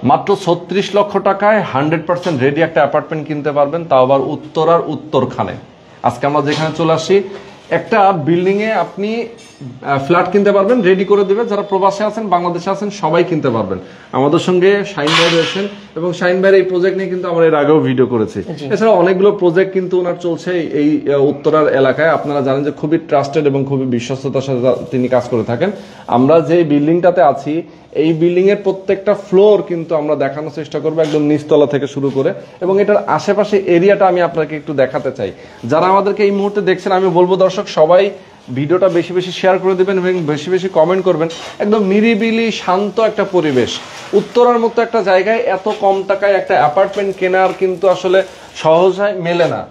মাত্র 36 লক্ষ টাকায় 100% রেডি একটা অ্যাপার্টমেন্ট কিনতে পারবেন, তাও আবার উত্তরার উত্তরখানে। আজকে আমরা যেখানে চলে আসি, একটা বিল্ডিং এ আপনি ফ্ল্যাট কিনতে পারবেন, রেডি করে দেবে। যারা প্রবাসে আছেন, বাংলাদেশে আছেন, সবাই কিনতে পারবেন। আমাদের সঙ্গে শাহিন ভাই রয়েছেন, এবং শাহিন ভাইয়ের এই প্রজেক্ট নিয়ে কিন্তু আমরা এর আগেও ভিডিও করেছি। এছাড়া অনেকগুলো প্রজেক্ট কিন্তু ওনার চলছে এই উত্তরার এলাকায়। আপনারা জানেন যে খুবই ট্রাস্টেড এবং খুবই বিশ্বস্ততার সাথে তিনি কাজ করে থাকেন। আমরা যে বিল্ডিংটাতে আছি, এই বিল্ডিং এর প্রত্যেকটা ফ্লোর কিন্তু আমরা দেখানোর চেষ্টা করবো, একদম নিচতলা থেকে শুরু করে, এবং এটার আশেপাশে এরিয়াটা আমি আপনাকে একটু দেখাতে চাই। যারা আমাদেরকে এই মুহূর্তে দেখছেন, আমি বলবো দর্শক সবাই ভিডিওটা বেশি বেশি শেয়ার করে দিবেন এবং বেশি বেশি কমেন্ট করবেন। একদম নিরিবিলি শান্ত একটা পরিবেশ, উত্তরার মতো একটা জায়গায় এত কম টাকায় একটা অ্যাপার্টমেন্ট কেনার কিন্তু আসলে সহজে মেলে না।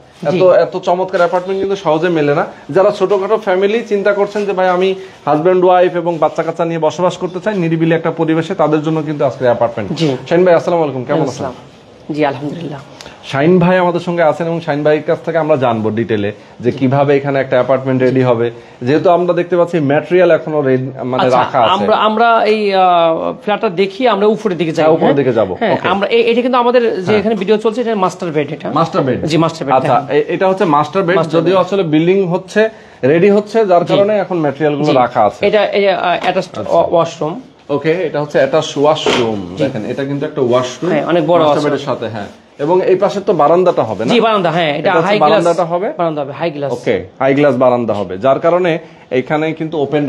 এত চমৎকার অ্যাপার্টমেন্ট কিন্তু সহজে মেলে না। যারা ছোটখাটো ফ্যামিলি চিন্তা করছেন যে ভাই আমি হাজব্যান্ড ওয়াইফ এবং বাচ্চা কাচ্চা নিয়ে বসবাস করতে চাই নিরিবিলি একটা পরিবেশে, তাদের জন্য কিন্তু আজকে অ্যাপার্টমেন্ট। শাহিন ভাই আসসালামু আলাইকুম, কেমন আছেন? জি আলহামদুলিল্লাহ। শাহিন ভাই আমাদের সঙ্গে আছেন, এবং শাহিন ভাইয়ের কাছ থেকে আমরা জানবো ডিটেলে যে কিভাবে এখানে একটা অ্যাপার্টমেন্ট রেডি হবে। যেহেতু আমরা দেখতে পাচ্ছি ম্যাটেরিয়াল এখনো মানে রাখা আছে, আমরা এই ফ্ল্যাটটা দেখি, আমরা উপরের দিকে যাই। উপরের দিকে যাব। আমরা এটা কিন্তু আমাদের যে এখানে ভিডিও চলছে, এটা মাস্টার বেড। এটা মাস্টার বেড। জি মাস্টার বেড। আচ্ছা, এটা হচ্ছে মাস্টার বেড, যদিও আসলে বিল্ডিং হচ্ছে, রেডি হচ্ছে, যার কারণে এখন ম্যাটেরিয়াল গুলো রাখা আছে। এটা অ্যাটাচড ওয়াশরুম। ওকে, এটা হচ্ছে অ্যাটাচড ওয়াশরুম। দেখেন, এটা কিন্তু একটা ওয়াশরুম, অনেক বড় মাস্টার বেডের সাথে। হ্যাঁ, এবং এই পাশে তো বারান্দাটা হবে না? জি বারান্দা। হ্যাঁ, এটা হাই গ্লাস বারান্দাটা হবে। বারান্দা হবে হাই গ্লাস। ওকে, হাই গ্লাস বারান্দা হবে, যার কারণে এখানে কিন্তু ওপেন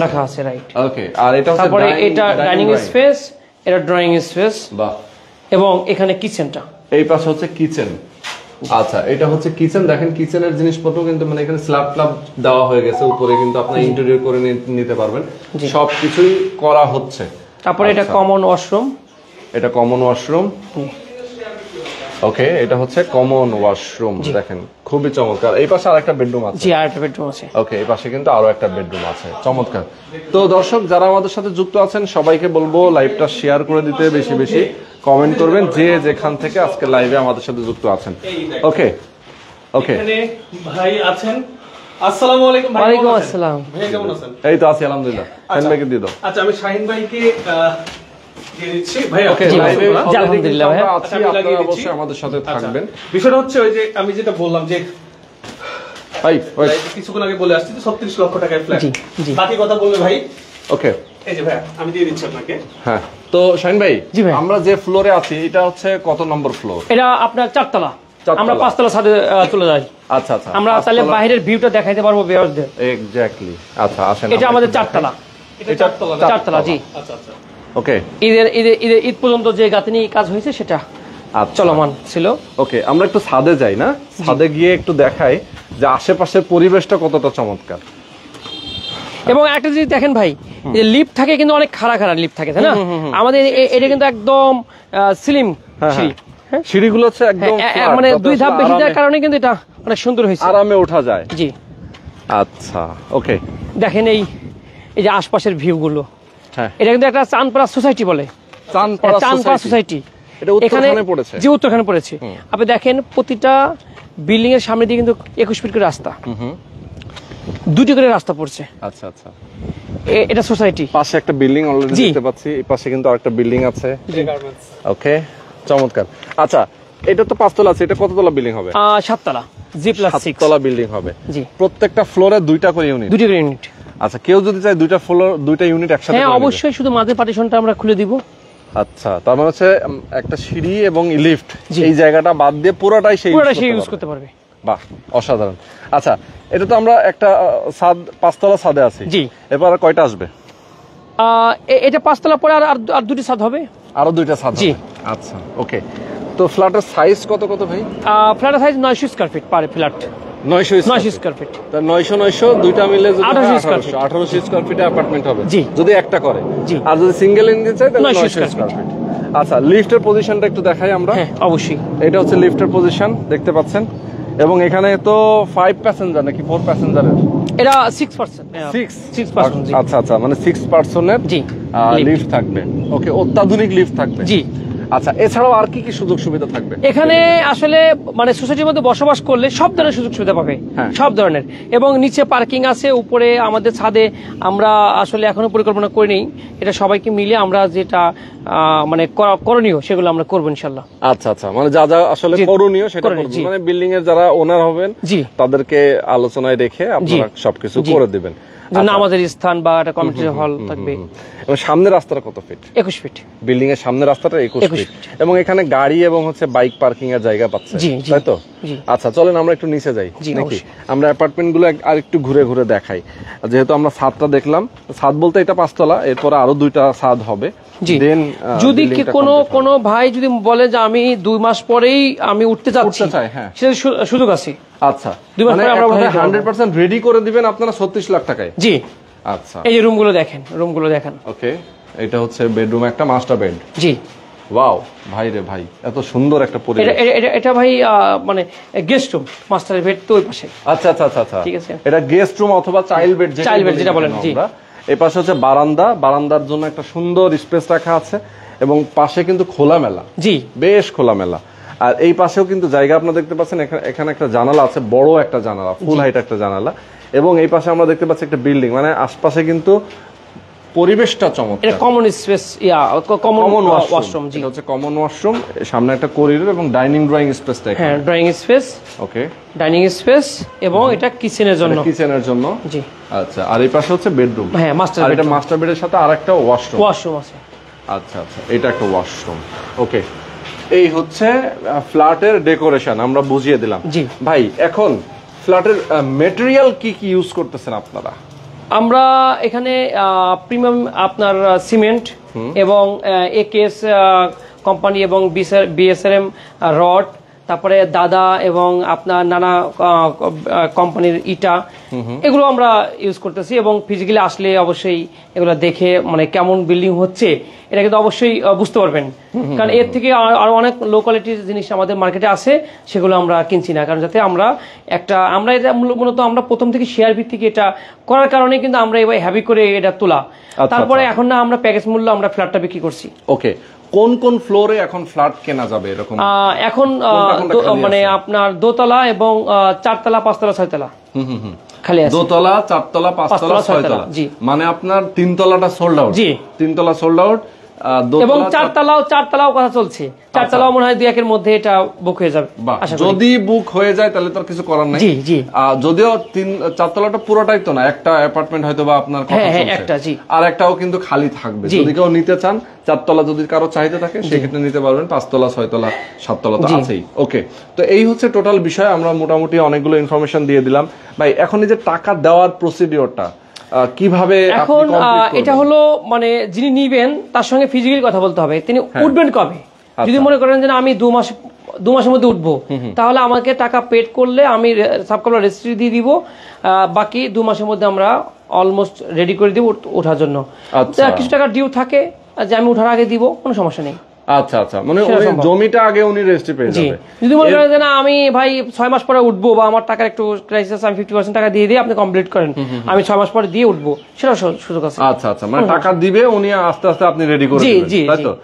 রাখা আছে। রাইট। ওকে, আর এটা হচ্ছে তারপরে এটা ডাইনিং স্পেস, এটা ড্রয়িং স্পেস। বাহ। এবং এখানে কিচেনটা, এই পাশে হচ্ছে কিচেন। আচ্ছা, এটা হচ্ছে কিচেন। দেখেন, কিচেনের জিনিসপত্র কিন্তু মানে এখানে স্ল্যাব দেওয়া হয়ে গেছে, উপরে কিন্তু আপনি ইন্টেরিয়র করে নিতে পারবেন, সবকিছুই করা হচ্ছে। তারপরে এটা কমন ওয়াশরুম। এটা কমন ওয়াশরুম। ওকে, এটা হচ্ছে কমন ওয়াশরুম। দেখেন, খুবই চমৎকার। এই পাশে আরেকটা বেডরুম আছে। জি, আরেকটা বেডরুম আছে। ওকে, এই পাশে কিন্তু আরো একটা বেডরুম আছে। চমৎকার। তো দর্শক যারা আমাদের সাথে যুক্ত আছেন, সবাইকে বলবো লাইভটা শেয়ার করে দিতে, বেশি বেশি কমেন্ট করবেন যে যেখান থেকে আজকে লাইভে আমাদের সাথে যুক্ত আছেন। ওকে ওকে, এখানে ভাই আছেন। আসসালামু আলাইকুম ভাই। ওয়ালাইকুম আসসালাম। ভাই কেমন আছেন? এই তো আছি আলহামদুলিল্লাহ। শাহিন ভাইকে দিয়ে দাও। আচ্ছা, আমি শাহিন ভাইকে দিয়ে দিচ্ছি। ভাই ওকে, লাইভে আলহামদুলিল্লাহ ভাই আছি, আপনারা অবশ্যই আমাদের সাথে থাকবেন। বিষয়টা হচ্ছে ওই যে আমি যেটা বললাম যে ভাই কিছুক্ষণ আগে বলে আসছি যে 36 লক্ষ টাকার ফ্ল্যাট। জি, বাকি কথা বলবে ভাই। ওকে, এই যে ভাই আমি দিয়ে দিচ্ছি আপনাকে। হ্যাঁ, তো শাহিন ভাই, আমরা যে ফ্লোরে আছি এটা হচ্ছে কত নম্বর ফ্লোর? এটা আপনার 4 তলা। আমরা 5 তলা ছাদে চলে যাই। আচ্ছা আচ্ছা, আমরা তাহলে বাইরের ভিউটা দেখাইতে পারবো ভিউয়ারদের। এক্স্যাক্টলি। আচ্ছা, আসেন। এটা আমাদের 4 তলা। এটা 4 তলা। 4 তলা। জি। আচ্ছা আচ্ছা, ওকে। ঈদ পর্যন্ত যে গাঁথনি কাজ হয়েছে সেটা চলমান ছিল। ওকে, আমরা একটু ছাদে যাই না? ছাদে গিয়ে একটু দেখাই যে আশেপাশের পরিবেশটা কতটা চমৎকার। এবং একটা যদি দেখেন ভাই, যে লিফট থাকে কিন্তু অনেক খাড়া লিফট থাকে, তাই না? আমাদের এটা কিন্তু একদম স্লিম সিঁড়ি। সিঁড়িগুলো হচ্ছে একদম মানে 2 ধাপ বেশি দেওয়ার কারণে কিন্তু এটা অনেক সুন্দর হয়েছে, আরামে ওঠা যায়। জি। আচ্ছা, ওকে। দেখেন এই যে আশপাশের ভিউ গুলো। হ্যাঁ, এটা কিন্তু একটা চাঁদপাড়া সোসাইটি বলে। চাঁদপাড়া সোসাইটি এখানে পড়েছে। জি, উত্তরখানে পড়েছে। আপনি দেখেন প্রতিটা বিল্ডিং এর সামনে দিয়ে কিন্তু 21 ফিট করে রাস্তা, 2টি করে রাস্তা পড়ছে। আচ্ছা আচ্ছা, এটা সোসাইটি। পাশে একটা বিল্ডিং অলরেডি দেখতে পাচ্ছি, এই পাশে কিন্তু আরেকটা বিল্ডিং আছে। ওকে, চমৎকার। আচ্ছা, এটা তো 5 তলা আছে, এটা কত তলা বিল্ডিং হবে? 7 তলা। G+6 তলা বিল্ডিং হবে। জি, প্রত্যেকটা ফ্লোরে 2টা করে ইউনিট। 2টি করে ইউনিট। আচ্ছা, কেউ যদি চায় 2টা ফ্লোর 2টা ইউনিট একসাথে? হ্যাঁ, অবশ্যই। শুধু মাঝে পার্টিশনটা আমরা খুলে দিব। আচ্ছা, তার মানে হচ্ছে একটা সিঁড়ি এবং লিফট, এই জায়গাটা বাদ দিয়ে পুরোটাই সেই ইউজ করতে পারবে। বাহ, অসাধারণ। আচ্ছা, এটা তো আমরা একটা ছাদ 5 তলা ছাদে আছি। জি। এবার কয়টা আসবে? এটা 5 তলা পরে আর 2টি ছাদ হবে। আরো 2টা ছাদ হবে। আচ্ছা, ওকে। তো ফ্ল্যাটের সাইজ কত ভাই? ফ্ল্যাটের size 900 square feet per flat. 900 square feet. তা 900 দুইটা মিলে যদি 1800 স্কয়ার ফিট। 1800 স্কয়ার ফিটে অ্যাপার্টমেন্ট হবে জি, যদি একটা করে। জি। আর যদি সিঙ্গেল নিতে চাই তাহলে 900 স্কয়ার ফিট। আচ্ছা, লিফটের পজিশনটা একটু দেখাই আমরা। হ্যাঁ, অবশ্যই। এটা হচ্ছে লিফটের পজিশন, দেখতে পাচ্ছেন। এবং এখানে তো 5 প্যাসেঞ্জার নাকি 4 প্যাসেঞ্জারের? এটা 6%। 6%। আচ্ছা আচ্ছা, মানে 6 পারসনের জি লিফট থাকবে। ওকে, অত্যাধুনিক লিফট থাকবে। জি। আচ্ছা, এছাড়াও আর কি কি সুযোগ সুবিধা থাকবে এখানে? আসলে মানে সোসাইটির মধ্যে বসবাস করলে সব ধরনের সুযোগ সুবিধা পাবে, সব ধরনের। এবং নিচে পার্কিং আছে, উপরে আমাদের ছাদে আমরা আসলে এখনো পরিকল্পনা করিনি, এটা সবাইকে মিলে আমরা যেটা মানে করণীয় সেগুলো আমরা করবো ইনশাল্লাহ। আচ্ছা আচ্ছা, মানে যা যা আসলে করণীয় সেটা করবেন, মানে বিল্ডিং এর যারা ওনার হবেন তাদেরকে আলোচনায় রেখে আপনারা সবকিছু করে দিবেন। আমাদের স্থান বা একটা কমিউনিটি হল থাকবে। এবং সামনের রাস্তাটা কত ফিট? 21 ফিট। বিল্ডিং এর সামনের রাস্তাটা 21 ফিট। এবং এখানে গাড়ি এবং হচ্ছে বাইক পার্কিং এর জায়গা পাচ্ছে, তাই তো? আচ্ছা, চলেন আমরা একটু নিচে যাই নাকি? আমরা অ্যাপার্টমেন্ট গুলো আর একটু ঘুরে ঘুরে দেখাই। যেহেতু আমরা ছাদটা দেখলাম, ছাদ বলতে এটা 5 তলা, এরপরে আরো 2টা ছাদ হবে। যদি কোনো ভাই যদি বলে যে আমি 2 মাস পরেই আমি উঠতে চাচ্ছি, সেটা সুযোগ আছে। আচ্ছা, মানে আমরা 100% রেডি করে দিবেন আপনারা 36 লাখ টাকায়? জি। আচ্ছা, এই যে রুমগুলো দেখেন। ওকে, এটা হচ্ছে বেডরুম, একটা মাস্টার বেড। জি। ওয়াও ভাই রে ভাই, এত সুন্দর একটা পরিবেশ। এটা ভাই মানে গেস্ট রুম, মাস্টার বেড তো ওই পাশে। আচ্ছা আচ্ছা আচ্ছা, ঠিক আছে। এটা গেস্ট রুম অথবা চাইল্ড বেড যেটা বলেন। জি। এই পাশে হচ্ছে বারান্দার জন্য একটা সুন্দর স্পেস রাখা আছে, এবং পাশে কিন্তু খোলামেলা। জি, বেশ খোলামেলা। আর এই পাশেও কিন্তু জায়গা আপনারা দেখতে পাচ্ছেন, এখানে একটা জানালা আছে, বড় একটা জানালা, ফুল হাইট একটা জানালা। এবং এই পাশে আমরা দেখতে পাচ্ছি একটা বিল্ডিং, মানে আশপাশে কিন্তু পরিবেশটা চমৎকার। এটা কমন স্পেস, কমন ওয়াশরুম। জি, এটা হচ্ছে কমন ওয়াশরুম, সামনে একটা করিডোর এবং ডাইনিং ড্রয়িং স্পেস। হ্যাঁ, ড্রয়িং স্পেস, ওকে, ডাইনিং স্পেস, এবং এটা কিচেনের জন্য। জি। আচ্ছা, আর এই পাশে হচ্ছে বেডরুম। হ্যাঁ, মাস্টার বেড। এটা মাস্টার বেডের সাথে আরেকটা ওয়াশরুম আছে। আচ্ছা আচ্ছা, এটা একটা ওয়াশরুম। ওকে, এই হচ্ছে ফ্ল্যাটের ডেকোরেশন আমরা বুঝিয়ে দিলাম। জি ভাই, এখন ফ্ল্যাটের ম্যাটেরিয়াল কি কি ইউজ করতেছেন আপনারা? আমরা এখানে প্রিমিয়াম আপনার সিমেন্ট এবং একেএস কোম্পানি এবং বিএসআরএম রড, তারপরে দাদা এবং আপনার নানা কোম্পানির ইটা, এগুলো আমরা ইউজ করতেছি। এবং ফিজিক্যালি আসলে অবশ্যই এগুলো দেখে মানে কেমন বিল্ডিং হচ্ছে এটা কিন্তু অবশ্যই বুঝতে পারবেন, কারণ এর থেকে আরো অনেক লো কোয়ালিটির জিনিস আমাদের মার্কেটে আছে, সেগুলো আমরা কিনছি না। কারণ যাতে আমরা এটা মূলত আমরা প্রথম থেকে শেয়ার ভিত্তিক এটা করার কারণে কিন্তু আমরা এবার হ্যাভি করে এটা তোলা। তারপরে এখন না আমরা প্যাকেজ মূল্য আমরা ফ্ল্যাটটা বিক্রি করছি। ওকে, কোন কোন ফ্লোরে এখন ফ্ল্যাট কেনা যাবে এরকম? এখন মানে আপনার দোতলা এবং 4 তলা, 5 তলা, 6 তলা খালি আছে। দোতলা, 4 তলা, 5 তলা, 6 তলা। জি, মানে আপনার 3 তলাটা সোল্ড আউট। জি, 3 তলা সোল্ড আউট, এবং 4 তলাও কথা চলছে। 4 তলাও মনে হয় 2-1 এর মধ্যে এটা বুক হয়ে যাবে। যদি বুক হয়ে যায় তাহলে তো কিছু করার নাই। জি জি। যদিও 4 তলাটা পুরোটাই তো না, একটা অ্যাপার্টমেন্ট হয়তো বা আপনার কথা চলছে, একটা। জি। আর একটাও কিন্তু খালি থাকবে। যদি কেউ নিতে চান 4 তলা, যদি কারো চাহিদা থাকে সেক্ষেত্রে নিতে পারবেন। 5 তলা, 6 তলা, 7 তলা তো আছেই। ওকে, তো এই হচ্ছে টোটাল বিষয়। আমরা মোটামুটি অনেকগুলো ইনফরমেশন দিয়ে দিলাম। ভাই, এখন এই যে টাকা দেওয়ার প্রসিডিওরটা কিভাবে? এখন এটা হলো মানে যিনি নিবেন তার সঙ্গে ফিজিক্যালি কথা বলতে হবে, তিনি উঠবেন কবে। যদি মনে করেন যে আমি 2 মাসের মধ্যে উঠবো, তাহলে আমাকে টাকা পেড করলে আমি সাবকন্ট্রাক্টর রেজিস্ট্রি দিয়ে দিব, বাকি 2 মাসের মধ্যে আমরা অলমোস্ট রেডি করে দিব ওঠার জন্য। কিছু টাকা ডিউ থাকে যে আমি ওঠার আগে দিব, কোনো সমস্যা নেই। আচ্ছা আচ্ছা, মানে জমিটা আগে উনি রেজিস্ট্রি পেয়ে যাবে। যদি মনে করেন যে না আমি ভাই 6 মাস পরে উঠবো, বা আমার টাকার একটু ক্রাইসিস, আমি 50% টাকা দিয়ে দিই, আপনি কমপ্লিট করেন, আমি 6 মাস পরে দিয়ে উঠবো, সেটা সুযোগ আছে। আচ্ছা আচ্ছা, মানে টাকা দিবে উনি, আস্তে আস্তে আপনি রেডি করে দিবেন, তাই তো?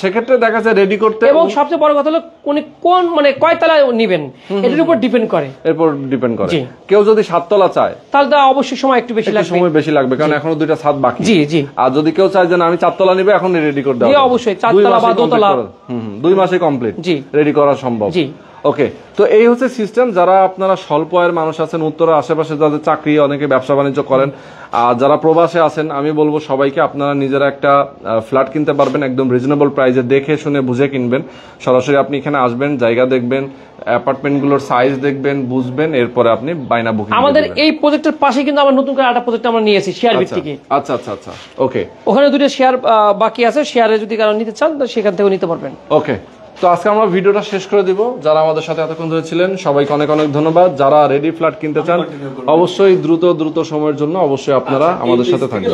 সেক্ষেত্রে দেখা যায় রেডি করতে, এবং সবচেয়ে বড় কথা হলো উনি কোন মানে কয় তলা নিবেন এটার উপর ডিপেন্ড করে। কেউ যদি 7 তলা চায় তাহলে তো অবশ্যই সময় একটু বেশি লাগবে, কারণ এখনো 2টা ছাদ বাকি। জি জি। আর যদি কেউ চায় যে আমি 4 তলা নিবে, এখন রেডি করে দেওয়া অবশ্যই 4 তলা বা 2 তলা 2 মাসে কমপ্লিট রেডি করা সম্ভব। জি। ওকে, তো এই হচ্ছে সিস্টেম। যারা আপনারা স্বল্প আয়ের মানুষ আছেন, উত্তরের আশেপাশে যাদের চাকরি, অনেকে ব্যবসা বাণিজ্য করেন, আর যারা প্রবাসে আছেন, আমি বলবো সবাইকে আপনারা নিজেরা একটা ফ্ল্যাট কিনতে পারবেন একদম রিজনেবল প্রাইসে, দেখে শুনে বুঝে কিনবেন। সরাসরি আপনি এখানে আসবেন, জায়গা দেখবেন, অ্যাপার্টমেন্টগুলোর সাইজ দেখবেন, বুঝবেন, এরপরে আপনি বাইনা বুকিং। আমাদের এই প্রজেক্টের পাশে কিন্তু আমরা নতুন করে একটা প্রজেক্ট আমরা নিয়েছি শেয়ার ভিত্তিকে। আচ্ছা আচ্ছা আচ্ছা, ওকে। ওখানে 2টা শেয়ার বাকি আছে, শেয়ারে যদি কারো নিতে চান তো সেখান থেকেও নিতে পারবেন। ওকে, তো আজকে আমরা ভিডিওটা শেষ করে দিব। যারা আমাদের সাথে এতক্ষণ ধরে ছিলেন সবাইকে অনেক অনেক ধন্যবাদ। যারা রেডি ফ্ল্যাট কিনতে চান অবশ্যই দ্রুত সময়ের জন্য অবশ্যই আপনারা আমাদের সাথে থাকবেন।